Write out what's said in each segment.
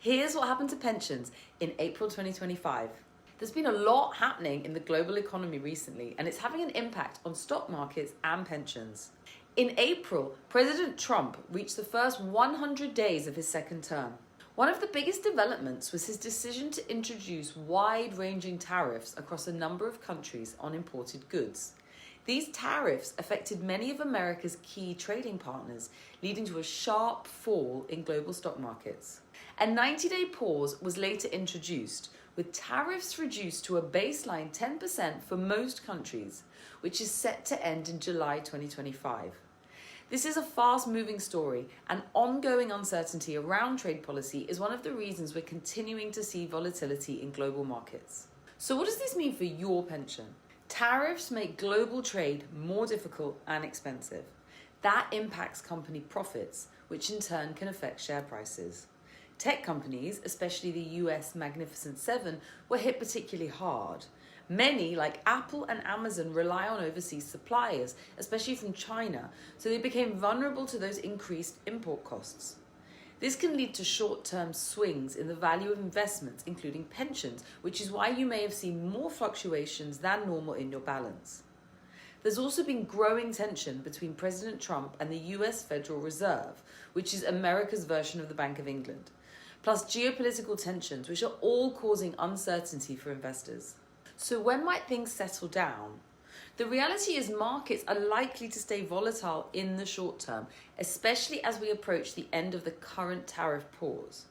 Here's what happened to pensions in April 2025. There's been a lot happening in the global economy recently, and it's having an impact on stock markets and pensions. In April, President Trump reached the first 100 days of his second term. One of the biggest developments was his decision to introduce wide-ranging tariffs across a number of countries on imported goods. These tariffs affected many of America's key trading partners, leading to a sharp fall in global stock markets. A 90-day pause was later introduced, with tariffs reduced to a baseline 10% for most countries, which is set to end in July 2025. This is a fast-moving story, and ongoing uncertainty around trade policy is one of the reasons we're continuing to see volatility in global markets. So what does this mean for your pension? Tariffs make global trade more difficult and expensive. That impacts company profits, which in turn can affect share prices. Tech companies, especially the US Magnificent Seven, were hit particularly hard. Many, like Apple and Amazon, rely on overseas suppliers, especially from China, so they became vulnerable to those increased import costs. This can lead to short-term swings in the value of investments, including pensions, which is why you may have seen more fluctuations than normal in your balance. There's also been growing tension between President Trump and the US Federal Reserve, which is America's version of the Bank of England, plus geopolitical tensions, which are all causing uncertainty for investors. So when might things settle down? The reality is markets are likely to stay volatile in the short term, especially as we approach the end of the current tariff pause.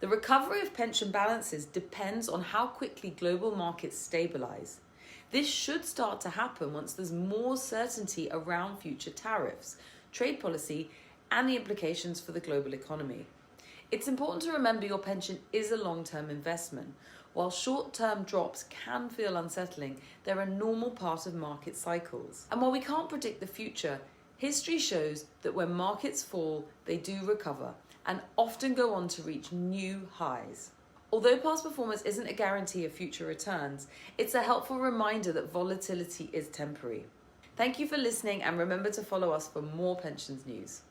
The recovery of pension balances depends on how quickly global markets stabilize. This should start to happen once there's more certainty around future tariffs, trade policy, and the implications for the global economy. It's important to remember your pension is a long-term investment. While short-term drops can feel unsettling, they're a normal part of market cycles. And while we can't predict the future, history shows that when markets fall, they do recover and often go on to reach new highs. Although past performance isn't a guarantee of future returns, it's a helpful reminder that volatility is temporary. Thank you for listening, and remember to follow us for more pensions news.